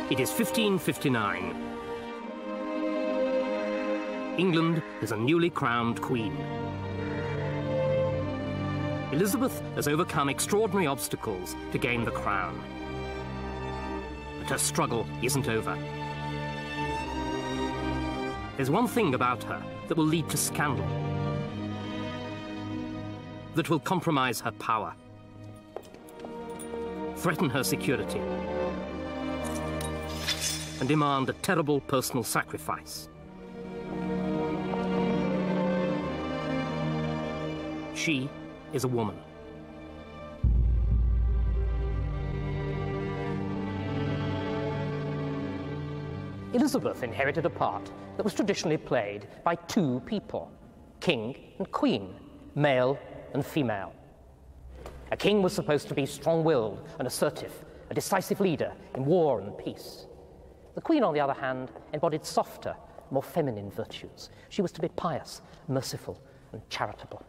It is 1559. England has a newly crowned queen. Elizabeth has overcome extraordinary obstacles to gain the crown. But her struggle isn't over. There's one thing about her that will lead to scandal, that will compromise her power, threaten her security, and demand a terrible personal sacrifice. She is a woman. Elizabeth inherited a part that was traditionally played by two people, king and queen, male and female. A king was supposed to be strong-willed and assertive, a decisive leader in war and peace. The queen, on the other hand, embodied softer, more feminine virtues. She was to be pious, merciful, and charitable.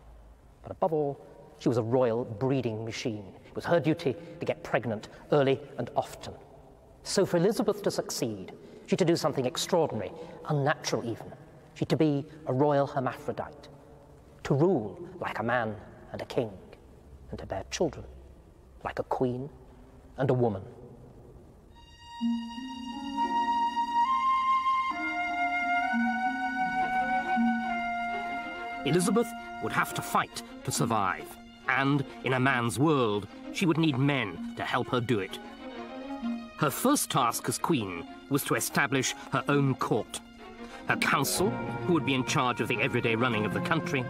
But above all, she was a royal breeding machine. It was her duty to get pregnant early and often. So for Elizabeth to succeed, she had to do something extraordinary, unnatural even. She had to be a royal hermaphrodite, to rule like a man and a king, and to bear children like a queen and a woman. Elizabeth would have to fight to survive, and in a man's world, she would need men to help her do it. Her first task as queen was to establish her own court, her council, who would be in charge of the everyday running of the country,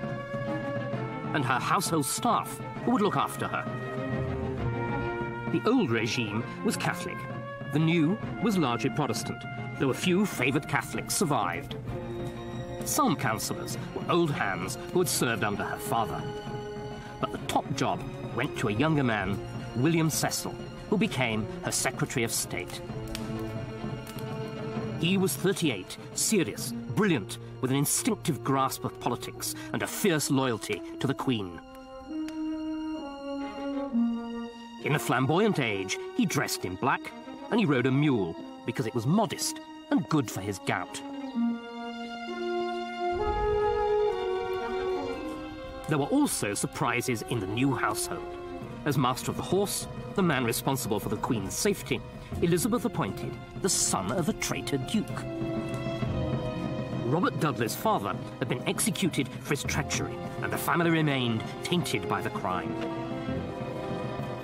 and her household staff, who would look after her. The old regime was Catholic. The new was largely Protestant, though a few favoured Catholics survived. Some councillors were old hands who had served under her father. But the top job went to a younger man, William Cecil, who became her Secretary of State. He was 38, serious, brilliant, with an instinctive grasp of politics and a fierce loyalty to the Queen. In a flamboyant age, he dressed in black, and he rode a mule because it was modest and good for his gout. There were also surprises in the new household. As Master of the Horse, the man responsible for the Queen's safety, Elizabeth appointed the son of a traitor duke. Robert Dudley's father had been executed for his treachery, and the family remained tainted by the crime.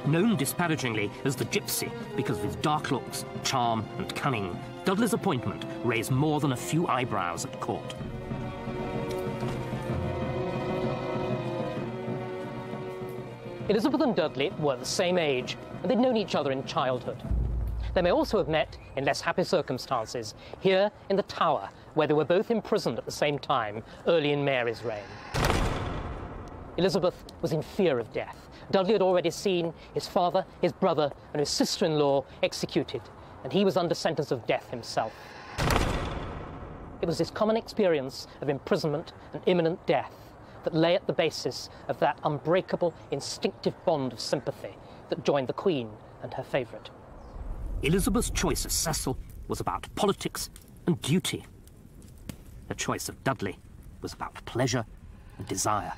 Known disparagingly as the Gypsy because of his dark looks, charm, and cunning, Dudley's appointment raised more than a few eyebrows at court. Elizabeth and Dudley were the same age, and they'd known each other in childhood. They may also have met in less happy circumstances, here in the Tower, where they were both imprisoned at the same time, early in Mary's reign. Elizabeth was in fear of death. Dudley had already seen his father, his brother, and his sister-in-law executed, and he was under sentence of death himself. It was this common experience of imprisonment and imminent death that lay at the basis of that unbreakable, instinctive bond of sympathy that joined the Queen and her favourite. Elizabeth's choice of Cecil was about politics and duty. The choice of Dudley was about pleasure and desire.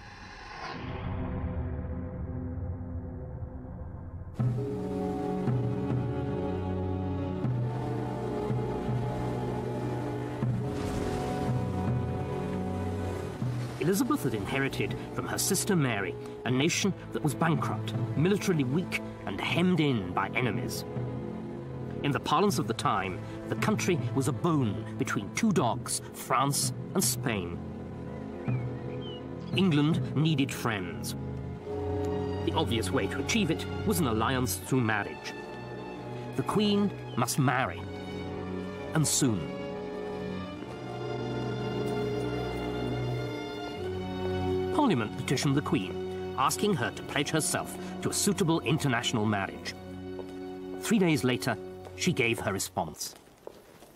Elizabeth had inherited from her sister Mary a nation that was bankrupt, militarily weak, and hemmed in by enemies. In the parlance of the time, the country was a bone between two dogs, France and Spain. England needed friends. The obvious way to achieve it was an alliance through marriage. The Queen must marry, and soon. Parliament petitioned the Queen, asking her to pledge herself to a suitable international marriage. 3 days later, she gave her response.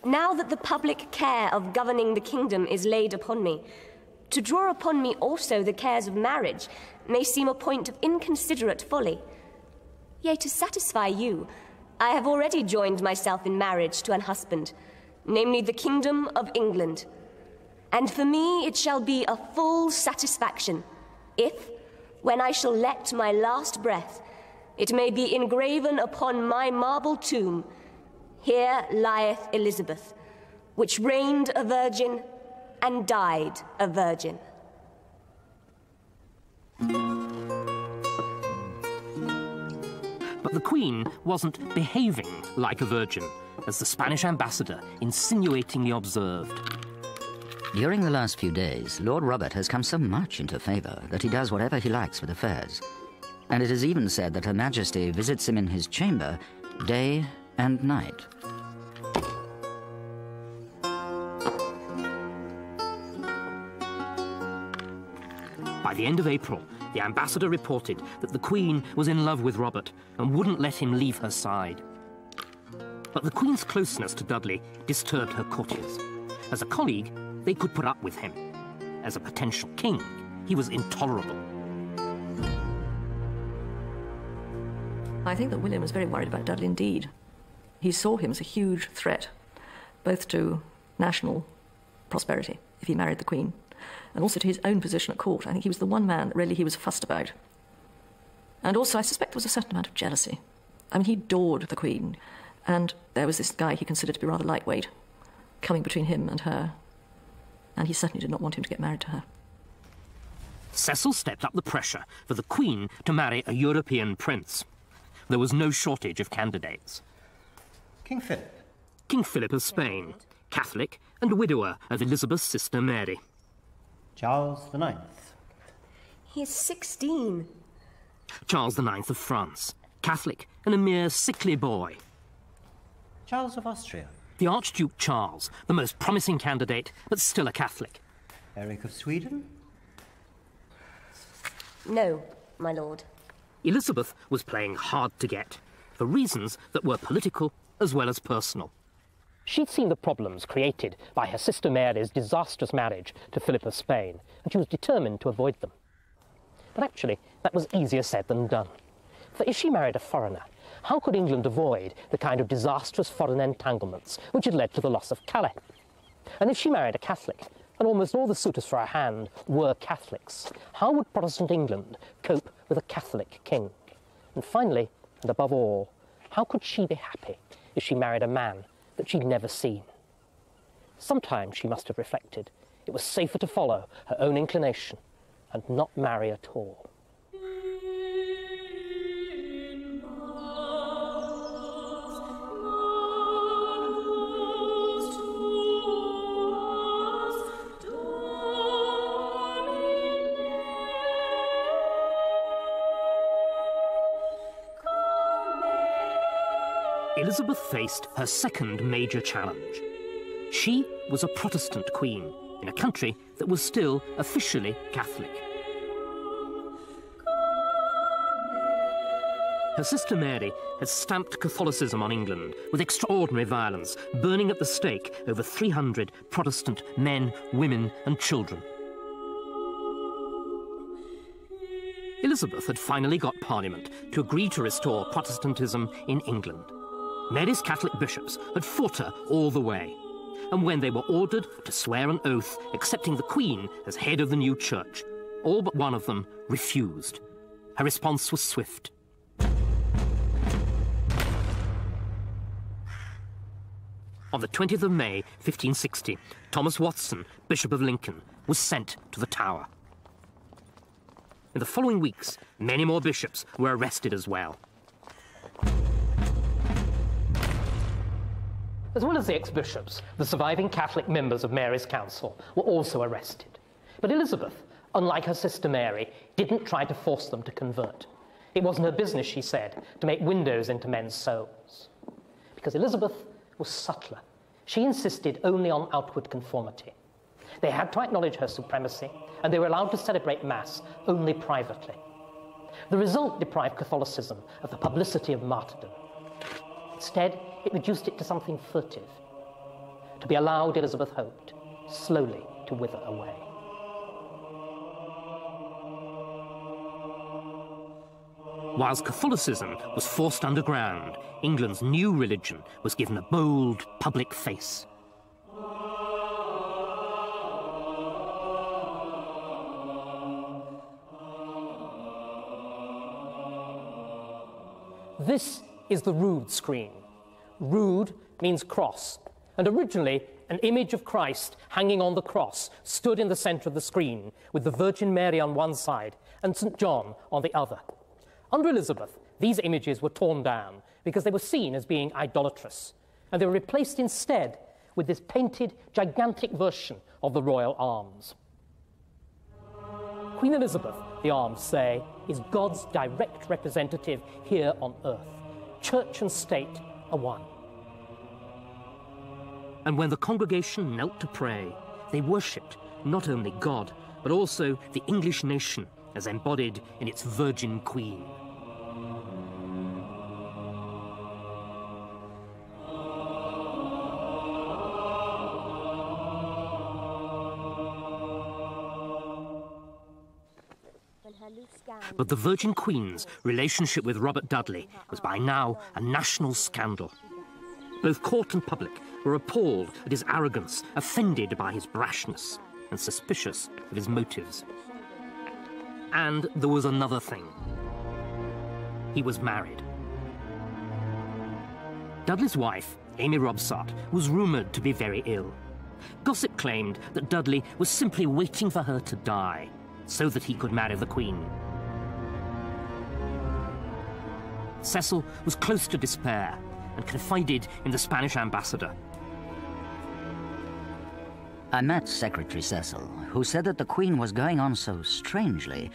Now that the public care of governing the kingdom is laid upon me, to draw upon me also the cares of marriage may seem a point of inconsiderate folly. Yea, to satisfy you, I have already joined myself in marriage to an husband, namely the Kingdom of England. And for me it shall be a full satisfaction, if, when I shall let my last breath, it may be engraven upon my marble tomb, "Here lieth Elizabeth, which reigned a virgin and died a virgin." But the Queen wasn't behaving like a virgin, as the Spanish ambassador insinuatingly observed. During the last few days, Lord Robert has come so much into favour that he does whatever he likes with affairs. And it is even said that Her Majesty visits him in his chamber day and night. By the end of April, the ambassador reported that the Queen was in love with Robert and wouldn't let him leave her side. But the Queen's closeness to Dudley disturbed her courtiers. As a colleague, they could put up with him. As a potential king, he was intolerable. I think that William was very worried about Dudley indeed. He saw him as a huge threat, both to national prosperity, if he married the Queen, and also to his own position at court. I think he was the one man that really he was fussed about. And also, I suspect there was a certain amount of jealousy. I mean, he adored the Queen, and there was this guy he considered to be rather lightweight, coming between him and her, and he certainly did not want him to get married to her. Cecil stepped up the pressure for the Queen to marry a European prince. There was no shortage of candidates. King Philip. King Philip of Spain, Catholic and widower of Elizabeth's sister Mary. Charles IX. He is 16. Charles IX of France, Catholic and a mere sickly boy. Charles of Austria. The Archduke Charles, the most promising candidate, but still a Catholic. Eric of Sweden. No, my lord. Elizabeth was playing hard to get, for reasons that were political as well as personal. She'd seen the problems created by her sister Mary's disastrous marriage to Philip of Spain, and she was determined to avoid them. But actually, that was easier said than done. For if she married a foreigner, how could England avoid the kind of disastrous foreign entanglements which had led to the loss of Calais? And if she married a Catholic, and almost all the suitors for her hand were Catholics, how would Protestant England cope with a Catholic king? And finally, and above all, how could she be happy if she married a man that she'd never seen? Sometimes she must have reflected it was safer to follow her own inclination and not marry at all. Elizabeth faced her second major challenge. She was a Protestant queen in a country that was still officially Catholic. Her sister Mary had stamped Catholicism on England with extraordinary violence, burning at the stake over 300 Protestant men, women and children. Elizabeth had finally got Parliament to agree to restore Protestantism in England. Mary's Catholic bishops had fought her all the way, and when they were ordered to swear an oath accepting the Queen as head of the new church, all but one of them refused. Her response was swift. On the 20th of May, 1560, Thomas Watson, Bishop of Lincoln, was sent to the Tower. In the following weeks, many more bishops were arrested as well. As well as the ex-bishops, the surviving Catholic members of Mary's council were also arrested. But Elizabeth, unlike her sister Mary, didn't try to force them to convert. It wasn't her business, she said, to make windows into men's souls. Because Elizabeth was subtler. She insisted only on outward conformity. They had to acknowledge her supremacy, and they were allowed to celebrate Mass only privately. The result deprived Catholicism of the publicity of martyrdom. Instead, it reduced it to something furtive. To be allowed, Elizabeth hoped, slowly to wither away. Whilst Catholicism was forced underground, England's new religion was given a bold public face. This is the Rood screen. Rood means cross, and originally an image of Christ hanging on the cross stood in the centre of the screen, with the Virgin Mary on one side and St. John on the other. Under Elizabeth, these images were torn down because they were seen as being idolatrous, and they were replaced instead with this painted, gigantic version of the royal arms. Queen Elizabeth, the arms say, is God's direct representative here on earth. Church and state are one. And when the congregation knelt to pray, they worshipped not only God, but also the English nation as embodied in its Virgin Queen. But the Virgin Queen's relationship with Robert Dudley was by now a national scandal. Both court and public were appalled at his arrogance, offended by his brashness, and suspicious of his motives. And there was another thing. He was married. Dudley's wife, Amy Robsart, was rumoured to be very ill. Gossip claimed that Dudley was simply waiting for her to die so that he could marry the Queen. Cecil was close to despair and confided in the Spanish ambassador. I met Secretary Cecil, who said that the Queen was going on so strangely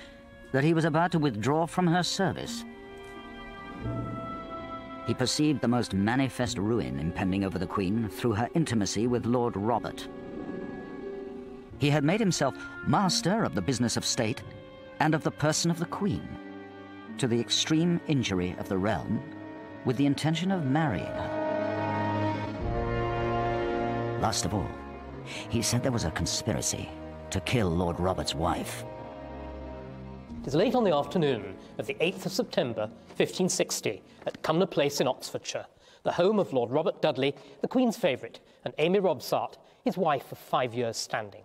that he was about to withdraw from her service. He perceived the most manifest ruin impending over the Queen through her intimacy with Lord Robert. He had made himself master of the business of state and of the person of the Queen, to the extreme injury of the realm, with the intention of marrying her. Last of all, he said there was a conspiracy to kill Lord Robert's wife. It is late on the afternoon of the 8th of September, 1560, at Cumnor Place in Oxfordshire, the home of Lord Robert Dudley, the Queen's favourite, and Amy Robsart, his wife of 5 years' standing.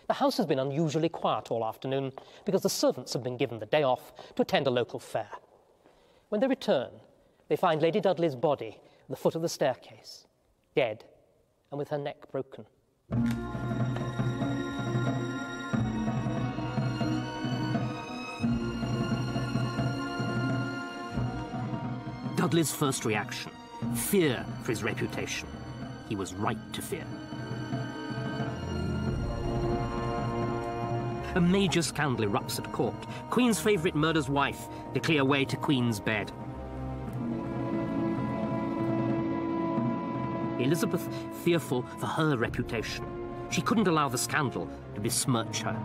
The house has been unusually quiet all afternoon because the servants have been given the day off to attend a local fair. When they return, they find Lady Dudley's body at the foot of the staircase, dead and with her neck broken. Dudley's first reaction, fear for his reputation. He was right to fear. A major scandal erupts at court. Queen's favourite murder's wife to clear way to Queen's bed. Elizabeth, fearful for her reputation. She couldn't allow the scandal to besmirch her.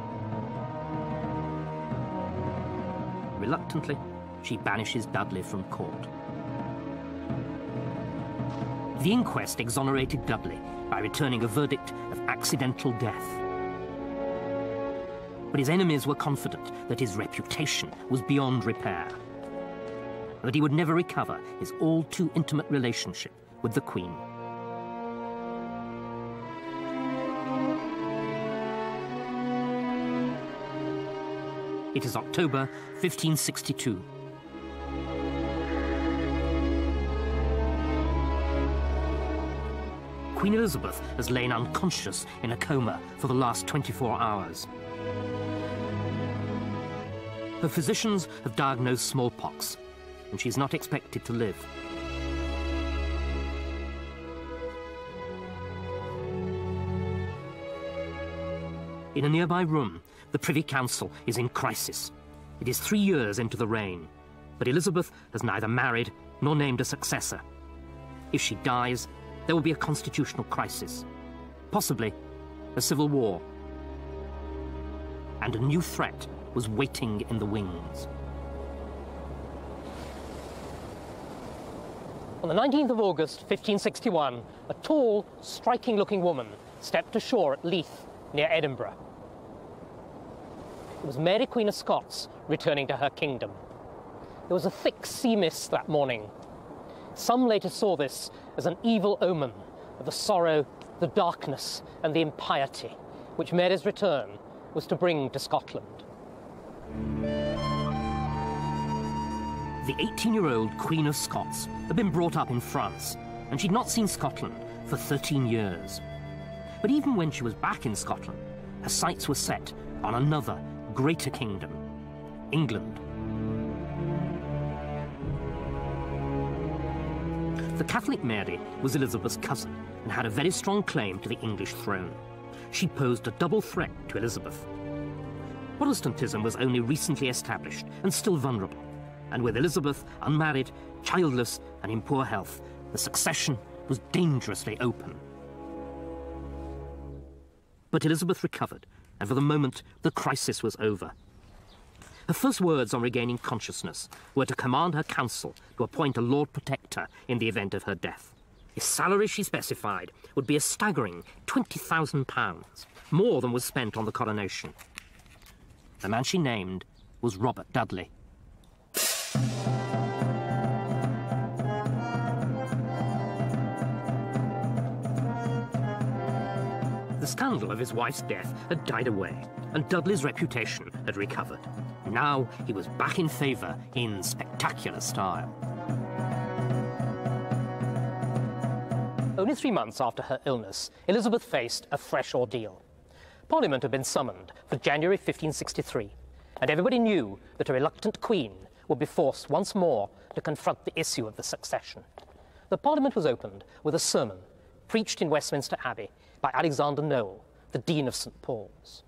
Reluctantly, she banishes Dudley from court. The inquest exonerated Dudley by returning a verdict of accidental death. But his enemies were confident that his reputation was beyond repair, that he would never recover his all-too-intimate relationship with the Queen. It is October 1562. Queen Elizabeth has lain unconscious in a coma for the last 24 hours. Her physicians have diagnosed smallpox, and she's not expected to live. In a nearby room, the Privy Council is in crisis. It is 3 years into the reign, but Elizabeth has neither married nor named a successor. If she dies, there will be a constitutional crisis, possibly a civil war. And a new threat was waiting in the wings. On the 19th of August, 1561, a tall, striking-looking woman stepped ashore at Leith, near Edinburgh. It was Mary, Queen of Scots, returning to her kingdom. there was a thick sea mist that morning. Some later saw this as an evil omen of the sorrow, the darkness, and the impiety which Mary's return was to bring to Scotland. The 18-year-old Queen of Scots had been brought up in France, and she'd not seen Scotland for 13 years. But even when she was back in Scotland, her sights were set on another, greater kingdom, England. The Catholic Mary was Elizabeth's cousin and had a very strong claim to the English throne. She posed a double threat to Elizabeth. Protestantism was only recently established and still vulnerable, and with Elizabeth unmarried, childless, and in poor health, the succession was dangerously open. But Elizabeth recovered, and for the moment, the crisis was over. Her first words on regaining consciousness were to command her council to appoint a Lord Protector in the event of her death. His salary, she specified, would be a staggering £20,000, more than was spent on the coronation. The man she named was Robert Dudley. The scandal of his wife's death had died away, and Dudley's reputation had recovered. Now he was back in favour in spectacular style. Only 3 months after her illness, Elizabeth faced a fresh ordeal. Parliament had been summoned for January 1563, and everybody knew that a reluctant queen would be forced once more to confront the issue of the succession. The Parliament was opened with a sermon preached in Westminster Abbey by Alexander Noel, the Dean of St. Paul's.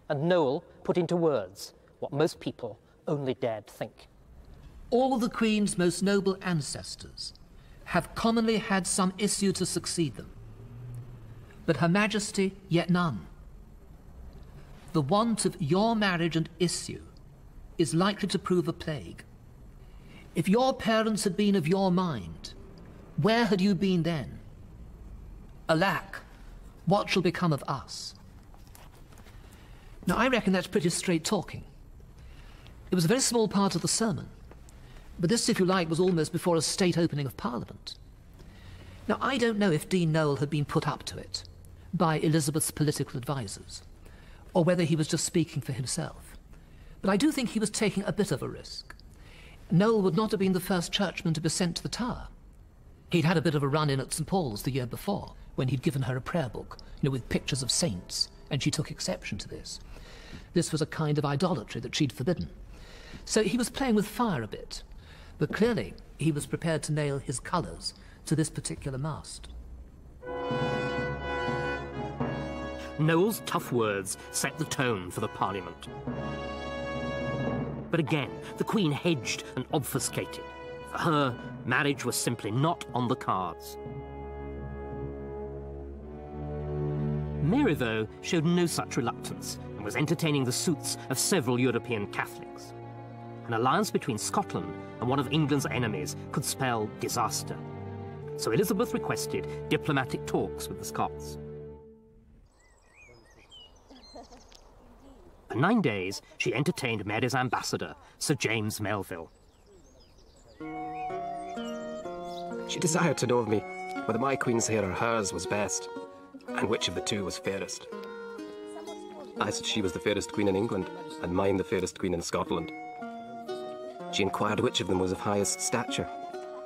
And Noel put into words what most people only dared think. All the Queen's most noble ancestors have commonly had some issue to succeed them, but Her Majesty yet none. The want of your marriage and issue is likely to prove a plague. If your parents had been of your mind, where had you been then? Alack, what shall become of us? Now, I reckon that's pretty straight talking. It was a very small part of the sermon, but this, if you like, was almost before a state opening of Parliament. Now, I don't know if Dean Noel had been put up to it by Elizabeth's political advisers, or whether he was just speaking for himself. But I do think he was taking a bit of a risk. Noel would not have been the first churchman to be sent to the Tower. He'd had a bit of a run-in at St. Paul's the year before, when he'd given her a prayer book, with pictures of saints, and she took exception to this. This was a kind of idolatry that she'd forbidden. So he was playing with fire a bit, but clearly he was prepared to nail his colours to this particular mast. Noel's tough words set the tone for the Parliament. But again, the Queen hedged and obfuscated. For her, marriage was simply not on the cards. Mary, though, showed no such reluctance and was entertaining the suits of several European Catholics. An alliance between Scotland and one of England's enemies could spell disaster. So Elizabeth requested diplomatic talks with the Scots. For 9 days, she entertained Mary's ambassador, Sir James Melville. She desired to know of me whether my queen's hair or hers was best, and which of the two was fairest. I said she was the fairest queen in England, and mine the fairest queen in Scotland. She inquired which of them was of highest stature.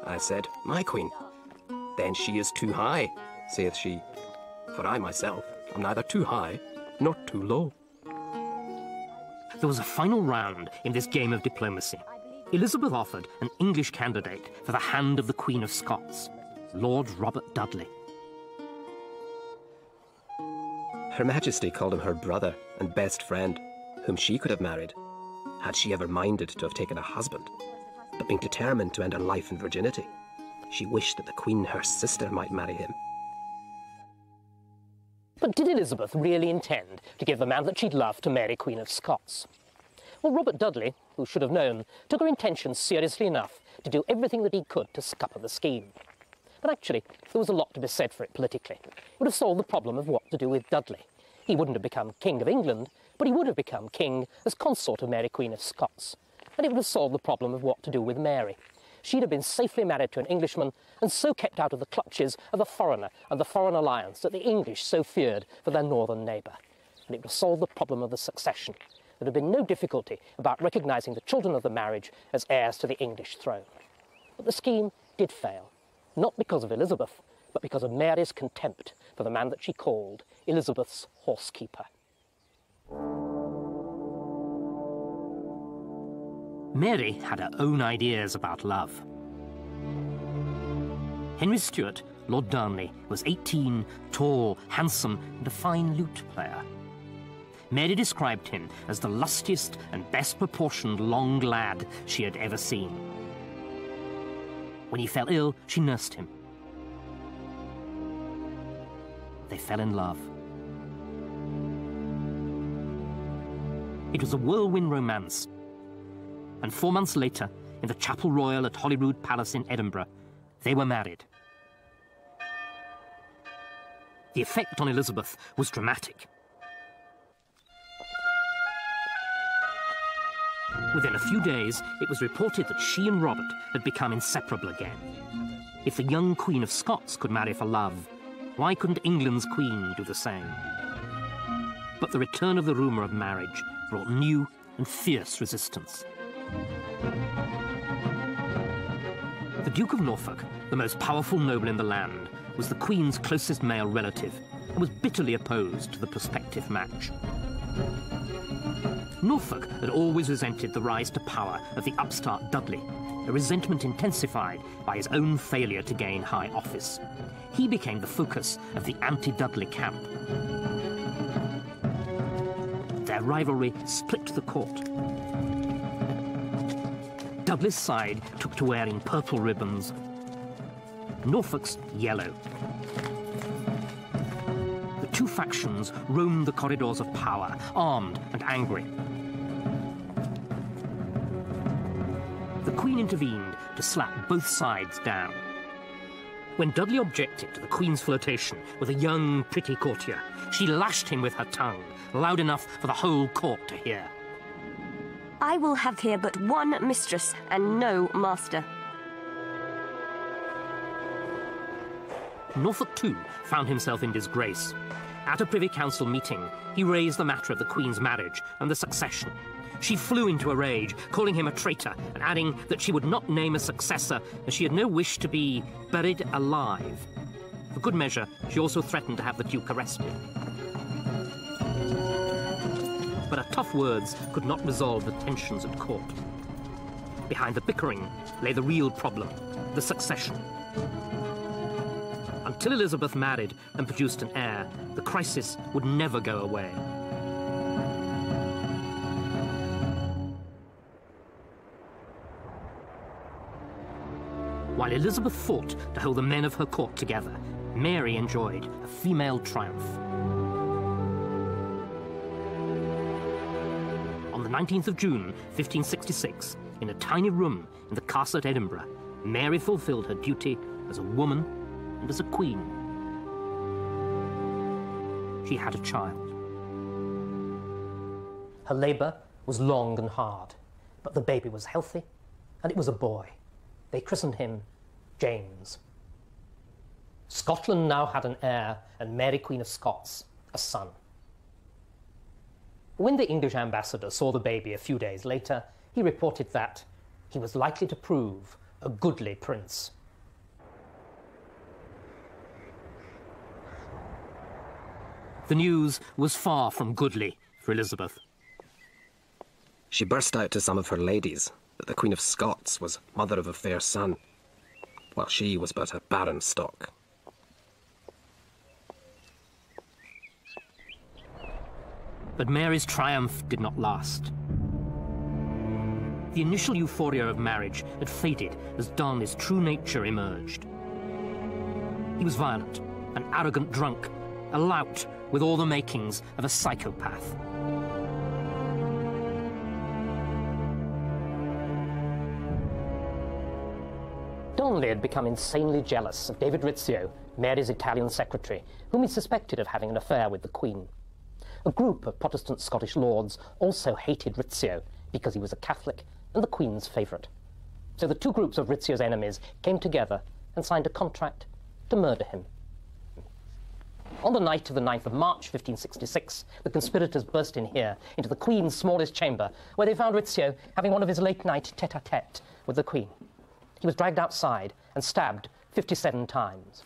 I said, my queen. Then she is too high, saith she, for I myself am neither too high nor too low. There was a final round in this game of diplomacy. Elizabeth offered an English candidate for the hand of the Queen of Scots, Lord Robert Dudley. Her Majesty called him her brother and best friend, whom she could have married, had she ever minded to have taken a husband. But being determined to end her life in virginity, she wished that the Queen, her sister, might marry him. But did Elizabeth really intend to give the man that she'd loved to Mary, Queen of Scots? Well, Robert Dudley, who should have known, took her intentions seriously enough to do everything that he could to scupper the scheme. But actually, there was a lot to be said for it politically. It would have solved the problem of what to do with Dudley. He wouldn't have become King of England, but he would have become king as consort of Mary, Queen of Scots. and it would have solved the problem of what to do with Mary. She'd have been safely married to an Englishman and so kept out of the clutches of a foreigner and the foreign alliance that the English so feared for their northern neighbour. And it would have solved the problem of the succession. There would have been no difficulty about recognising the children of the marriage as heirs to the English throne. But the scheme did fail, not because of Elizabeth, but because of Mary's contempt for the man that she called Elizabeth's horsekeeper. Mary had her own ideas about love. Henry Stuart, Lord Darnley, was 18, tall, handsome, and a fine lute player. Mary described him as the lustiest and best-proportioned long lad she had ever seen. When he fell ill, she nursed him. They fell in love. It was a whirlwind romance, and 4 months later, in the Chapel Royal at Holyrood Palace in Edinburgh, they were married. The effect on Elizabeth was dramatic. Within a few days, it was reported that she and Robert had become inseparable again. If the young Queen of Scots could marry for love, why couldn't England's Queen do the same? But the return of the rumour of marriage brought new and fierce resistance. The Duke of Norfolk, the most powerful noble in the land, was the Queen's closest male relative and was bitterly opposed to the prospective match. Norfolk had always resented the rise to power of the upstart Dudley, a resentment intensified by his own failure to gain high office. He became the focus of the anti-Dudley camp. Their rivalry split the court. Dudley's side took to wearing purple ribbons, Norfolk's yellow. The two factions roamed the corridors of power, armed and angry. The Queen intervened to slap both sides down. When Dudley objected to the Queen's flirtation with a young, pretty courtier, she lashed him with her tongue, loud enough for the whole court to hear. I will have here but one mistress and no master. Norfolk, too, found himself in disgrace. At a Privy Council meeting, he raised the matter of the Queen's marriage and the succession. She flew into a rage, calling him a traitor and adding that she would not name a successor as she had no wish to be buried alive. For good measure, she also threatened to have the Duke arrested. But her tough words could not resolve the tensions at court. Behind the bickering lay the real problem, the succession. Until Elizabeth married and produced an heir, the crisis would never go away. While Elizabeth fought to hold the men of her court together, Mary enjoyed a female triumph. On the 19th of June, 1566, in a tiny room in the castle at Edinburgh, Mary fulfilled her duty as a woman and as a queen. She had a child. Her labour was long and hard, but the baby was healthy, and it was a boy. They christened him James. Scotland now had an heir, and Mary, Queen of Scots, a son. When the English ambassador saw the baby a few days later, he reported that he was likely to prove a goodly prince. The news was far from goodly for Elizabeth. She burst out to some of her ladies that the Queen of Scots was mother of a fair son, while she was but a barren stock. But Mary's triumph did not last. The initial euphoria of marriage had faded as Darnley's true nature emerged. He was violent, an arrogant drunk, a lout with all the makings of a psychopath. Darnley had become insanely jealous of David Rizzio, Mary's Italian secretary, whom he suspected of having an affair with the Queen. A group of Protestant Scottish lords also hated Rizzio because he was a Catholic and the Queen's favourite. So the two groups of Rizzio's enemies came together and signed a contract to murder him. On the night of the 9th of March, 1566, the conspirators burst in here, into the Queen's smallest chamber, where they found Rizzio having one of his late-night tête-à-tête with the Queen. He was dragged outside and stabbed 57 times.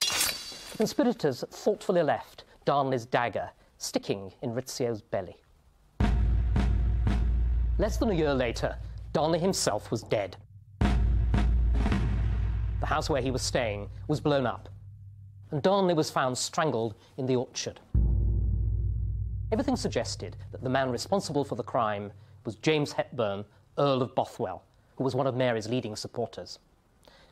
The conspirators thoughtfully left Darnley's dagger sticking in Rizzio's belly. Less than a year later, Darnley himself was dead. The house where he was staying was blown up, and Darnley was found strangled in the orchard. Everything suggested that the man responsible for the crime was James Hepburn, Earl of Bothwell, who was one of Mary's leading supporters.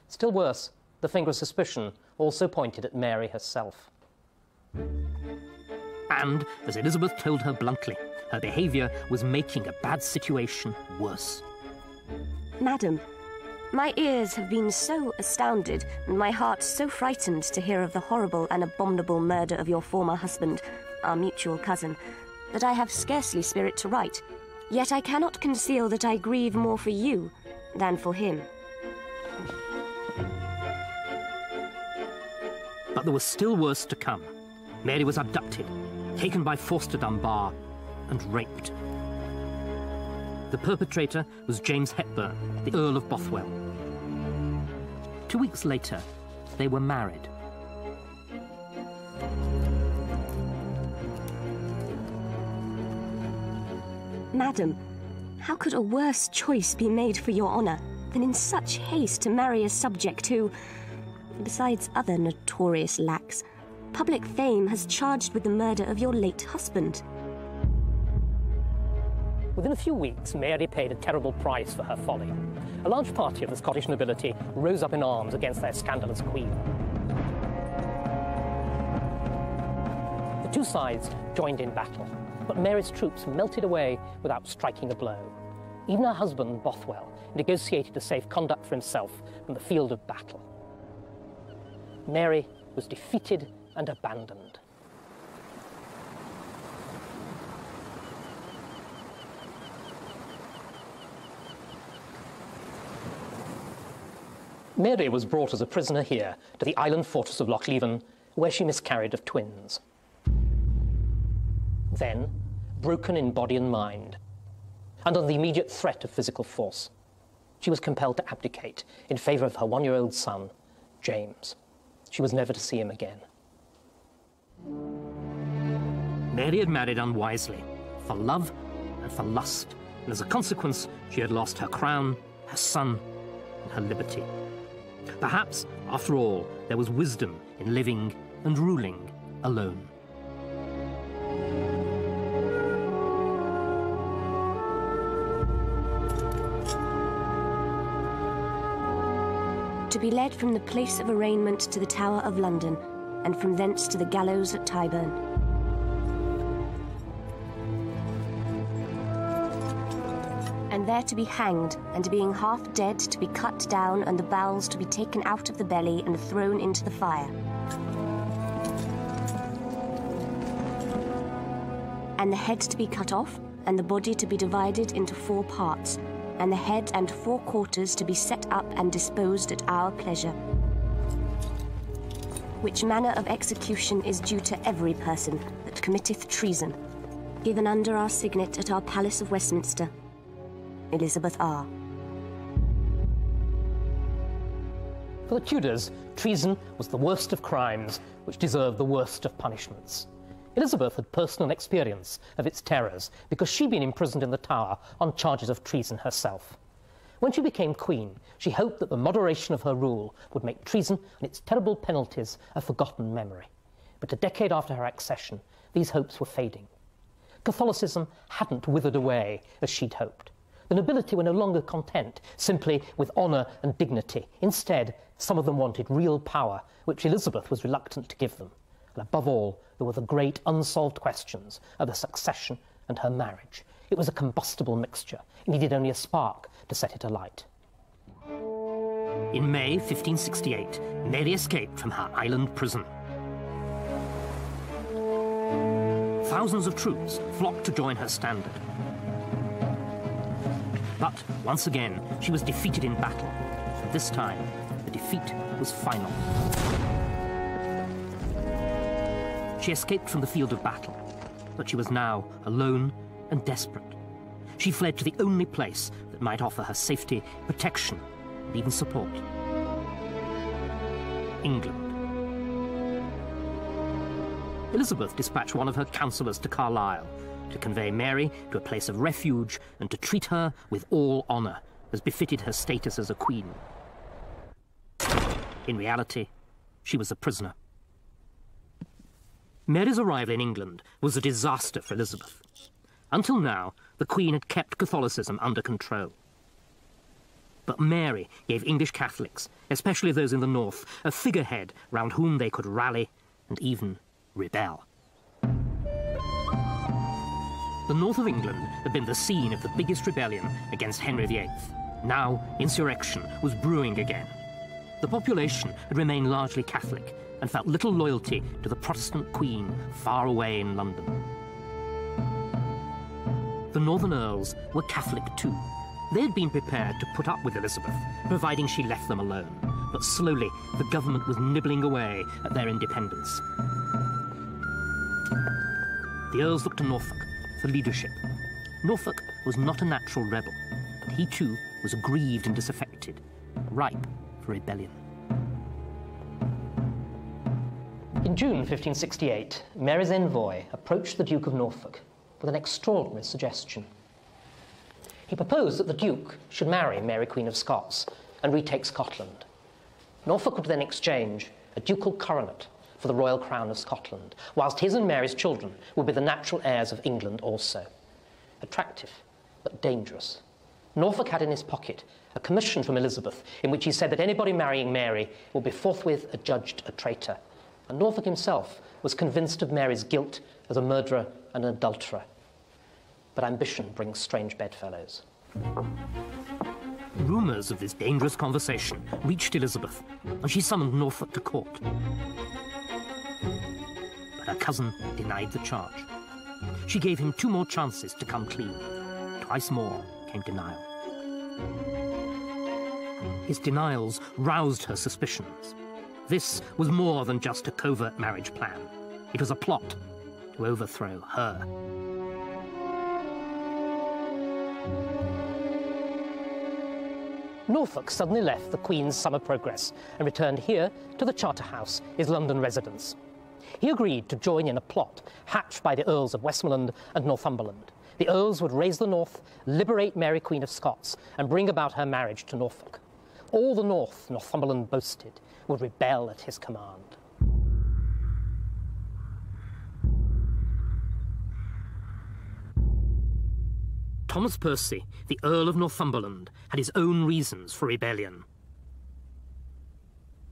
Still worse, the finger of suspicion also pointed at Mary herself. And, as Elizabeth told her bluntly, her behaviour was making a bad situation worse. Madam, my ears have been so astounded and my heart so frightened to hear of the horrible and abominable murder of your former husband, our mutual cousin, that I have scarcely spirit to write. Yet I cannot conceal that I grieve more for you than for him. But there was still worse to come. Mary was abducted, taken by force to Dunbar, and raped. The perpetrator was James Hepburn, the Earl of Bothwell. 2 weeks later, they were married. Madam, how could a worse choice be made for your honour than in such haste to marry a subject who, besides other notorious lacks, public fame has charged with the murder of your late husband? Within a few weeks, Mary paid a terrible price for her folly. A large party of the Scottish nobility rose up in arms against their scandalous queen. The two sides joined in battle, but Mary's troops melted away without striking a blow. Even her husband, Bothwell, negotiated a safe conduct for himself from the field of battle. Mary was defeated and abandoned. Mary was brought as a prisoner here to the island fortress of Lochleven, where she miscarried of twins. Then, broken in body and mind, and under the immediate threat of physical force, she was compelled to abdicate in favour of her one-year-old son, James. She was never to see him again. Mary had married unwisely, for love and for lust, and as a consequence, she had lost her crown, her son, and her liberty. Perhaps, after all, there was wisdom in living and ruling alone. To be led from the place of arraignment to the Tower of London, and from thence to the gallows at Tyburn. And there to be hanged, and being half dead to be cut down, and the bowels to be taken out of the belly and thrown into the fire. And the head to be cut off, and the body to be divided into 4 parts, and the head and 4 quarters to be set up and disposed at our pleasure. Which manner of execution is due to every person that committeth treason, given under our signet at our Palace of Westminster, Elizabeth R. For the Tudors, treason was the worst of crimes, which deserved the worst of punishments. Elizabeth had personal experience of its terrors because she'd been imprisoned in the Tower on charges of treason herself. When she became queen, she hoped that the moderation of her rule would make treason and its terrible penalties a forgotten memory. But a decade after her accession, these hopes were fading. Catholicism hadn't withered away as she'd hoped. The nobility were no longer content simply with honour and dignity. Instead, some of them wanted real power, which Elizabeth was reluctant to give them. And above all, there were the great unsolved questions of the succession and her marriage. It was a combustible mixture. It needed only a spark to set it alight. In May 1568, Mary escaped from her island prison. Thousands of troops flocked to join her standard. But once again, she was defeated in battle. And this time, the defeat was final. She escaped from the field of battle, but she was now alone and desperate. She fled to the only place that might offer her safety, protection, and even support. England. Elizabeth dispatched one of her counsellors to Carlisle to convey Mary to a place of refuge and to treat her with all honour, as befitted her status as a queen. In reality, she was a prisoner. Mary's arrival in England was a disaster for Elizabeth. Until now, the Queen had kept Catholicism under control. But Mary gave English Catholics, especially those in the north, a figurehead round whom they could rally and even rebel. The north of England had been the scene of the biggest rebellion against Henry VIII. Now, insurrection was brewing again. The population had remained largely Catholic and felt little loyalty to the Protestant Queen far away in London. The Northern Earls were Catholic too. They had been prepared to put up with Elizabeth, providing she left them alone. But slowly, the government was nibbling away at their independence. The Earls looked to Norfolk for leadership. Norfolk was not a natural rebel, but he too was aggrieved and disaffected, ripe for rebellion. In June 1568, Mary's envoy approached the Duke of Norfolk with an extraordinary suggestion. He proposed that the Duke should marry Mary, Queen of Scots, and retake Scotland. Norfolk would then exchange a ducal coronet for the royal crown of Scotland, whilst his and Mary's children would be the natural heirs of England also. Attractive, but dangerous. Norfolk had in his pocket a commission from Elizabeth in which he said that anybody marrying Mary would be forthwith adjudged a traitor. And Norfolk himself was convinced of Mary's guilt as a murderer and an adulterer. But ambition brings strange bedfellows. Rumours of this dangerous conversation reached Elizabeth, and she summoned Norfolk to court. But her cousin denied the charge. She gave him 2 more chances to come clean. Twice more came denial. His denials roused her suspicions. This was more than just a covert marriage plan. It was a plot to overthrow her. Norfolk suddenly left the Queen's summer progress and returned here to the Charterhouse, his London residence. He agreed to join in a plot hatched by the Earls of Westmoreland and Northumberland. The Earls would raise the North, liberate Mary, Queen of Scots, and bring about her marriage to Norfolk. All the North, Northumberland boasted, would rebel at his command. Thomas Percy, the Earl of Northumberland, had his own reasons for rebellion.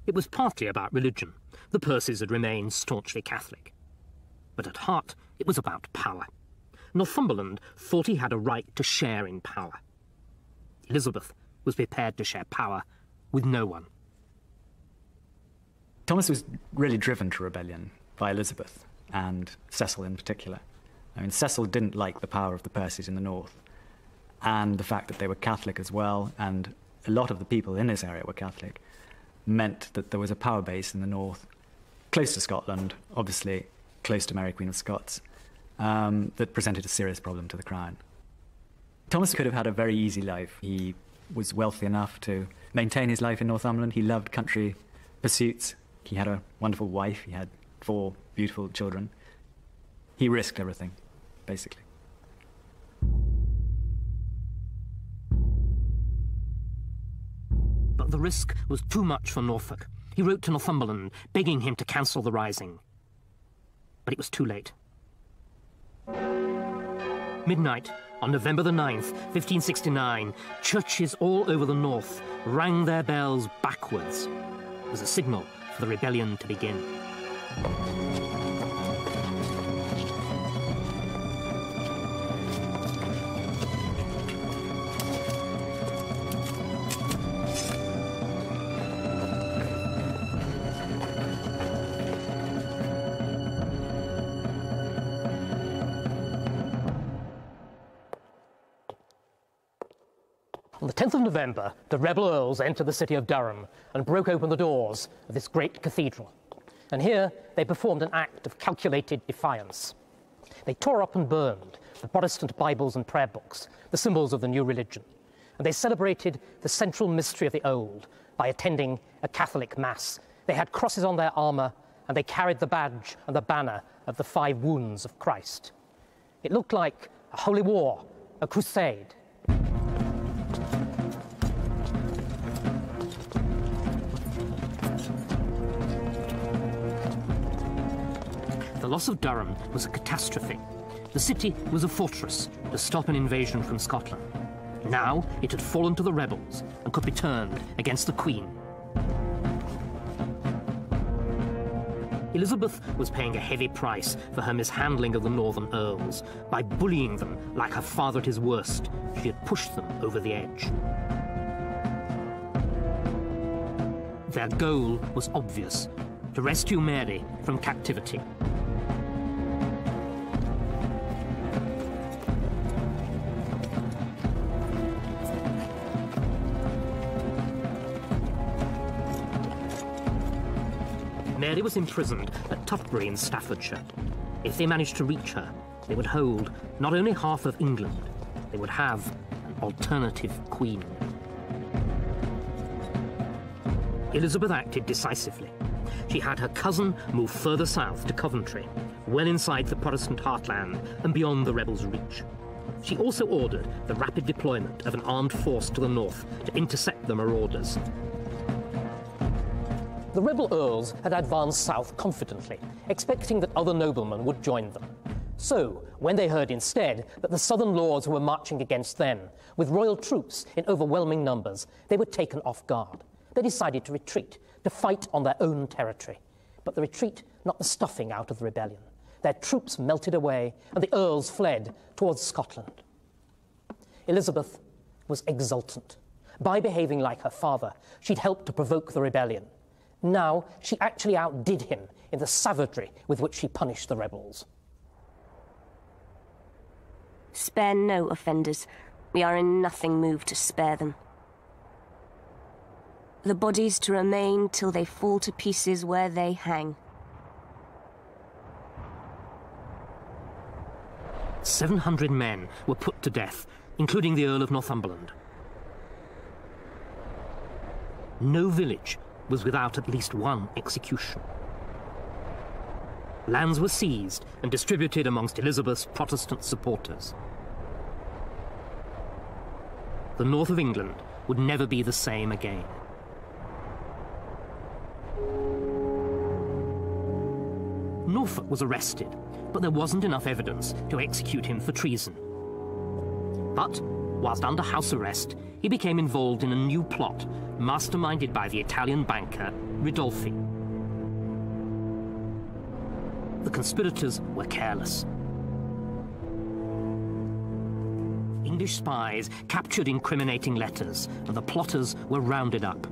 It was partly about religion. The Percys had remained staunchly Catholic. But at heart, it was about power. Northumberland thought he had a right to share in power. Elizabeth was prepared to share power with no one. Thomas was really driven to rebellion by Elizabeth, and Cecil in particular. I mean, Cecil didn't like the power of the Percys in the north, and the fact that they were Catholic as well, and a lot of the people in this area were Catholic, meant that there was a power base in the north, close to Scotland, obviously close to Mary, Queen of Scots, that presented a serious problem to the crown. Thomas could have had a very easy life. He was wealthy enough to maintain his life in Northumberland. He loved country pursuits. He had a wonderful wife. He had 4 beautiful children. He risked everything, basically. But the risk was too much for Norfolk. He wrote to Northumberland, begging him to cancel the rising. But it was too late. Midnight, on November the 9th, 1569, churches all over the north rang their bells backwards as a signal for the rebellion to begin. On the 10th of November, the rebel earls entered the city of Durham and broke open the doors of this great cathedral. And here they performed an act of calculated defiance. They tore up and burned the Protestant Bibles and prayer books, the symbols of the new religion. And they celebrated the central mystery of the old by attending a Catholic mass. They had crosses on their armor, and they carried the badge and the banner of the 5 wounds of Christ. It looked like a holy war, a crusade. The loss of Durham was a catastrophe. The city was a fortress to stop an invasion from Scotland. Now it had fallen to the rebels and could be turned against the Queen. Elizabeth was paying a heavy price for her mishandling of the northern earls. By bullying them like her father at his worst, she had pushed them over the edge. Their goal was obvious: to rescue Mary from captivity. Mary was imprisoned at Tutbury in Staffordshire. If they managed to reach her, they would hold not only half of England, they would have an alternative queen. Elizabeth acted decisively. She had her cousin move further south to Coventry, well inside the Protestant heartland and beyond the rebels' reach. She also ordered the rapid deployment of an armed force to the north to intercept the marauders. The rebel earls had advanced south confidently, expecting that other noblemen would join them. So, when they heard instead that the southern lords were marching against them, with royal troops in overwhelming numbers, they were taken off guard. They decided to retreat, to fight on their own territory. But the retreat knocked the stuffing out of the rebellion. Their troops melted away, and the earls fled towards Scotland. Elizabeth was exultant. By behaving like her father, she'd helped to provoke the rebellion. Now, she actually outdid him in the savagery with which she punished the rebels. Spare no offenders. We are in nothing moved to spare them. The bodies to remain till they fall to pieces where they hang. 700 men were put to death, including the Earl of Northumberland. No village was without at least one execution. Lands were seized and distributed amongst Elizabeth's Protestant supporters. The north of England would never be the same again. Norfolk was arrested, but there wasn't enough evidence to execute him for treason. But, whilst under house arrest, he became involved in a new plot masterminded by the Italian banker Ridolfi. The conspirators were careless. English spies captured incriminating letters, and the plotters were rounded up.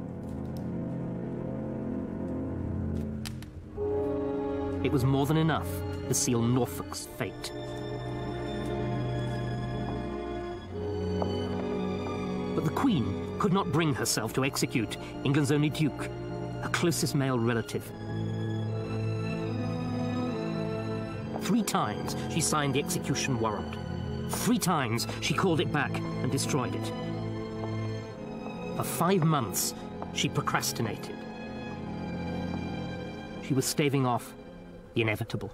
It was more than enough to seal Norfolk's fate. But the Queen could not bring herself to execute England's only duke, her closest male relative. 3 times she signed the execution warrant. 3 times she called it back and destroyed it. For 5 months, she procrastinated. She was staving off the inevitable.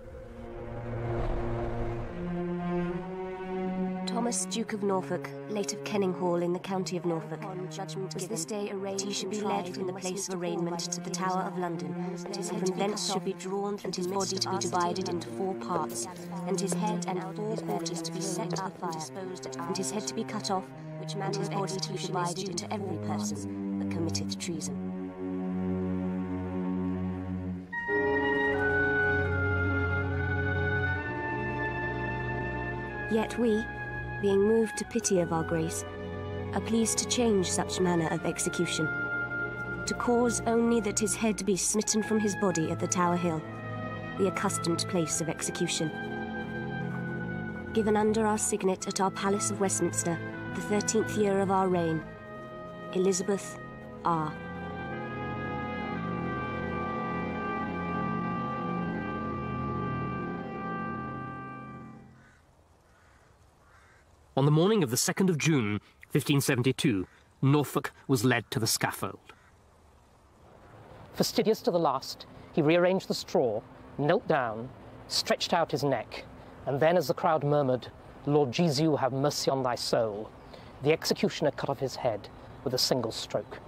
Thomas, Duke of Norfolk, late of Kenninghall in the county of Norfolk, was this day arraigned he should be led from the place of arraignment to the Tower of London, and from thence should be drawn, and his body to be divided into 4 parts, and his head and 4 quarters to be set up and disposed, and his head to be cut off, and his body to be divided into every person that committeth treason. Yet we, being moved to pity of our grace, are pleased to change such manner of execution, to cause only that his head be smitten from his body at the Tower Hill, the accustomed place of execution. Given under our signet at our Palace of Westminster, the 13th year of our reign, Elizabeth R. On the morning of the 2nd of June, 1572, Norfolk was led to the scaffold. Fastidious to the last, he rearranged the straw, knelt down, stretched out his neck, and then, as the crowd murmured, "Lord Jesu, have mercy on thy soul," the executioner cut off his head with a single stroke.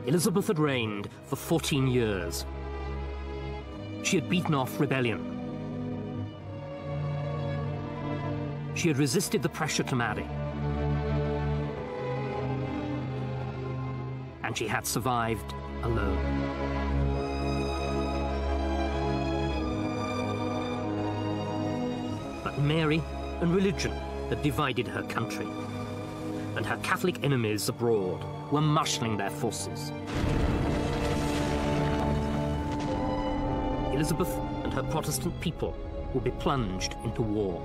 Elizabeth had reigned for 14 years. She had beaten off rebellion. She had resisted the pressure to marry. And she had survived alone. But Mary and religion had divided her country, and her Catholic enemies abroad were marshalling their forces. Elizabeth and her Protestant people would be plunged into war.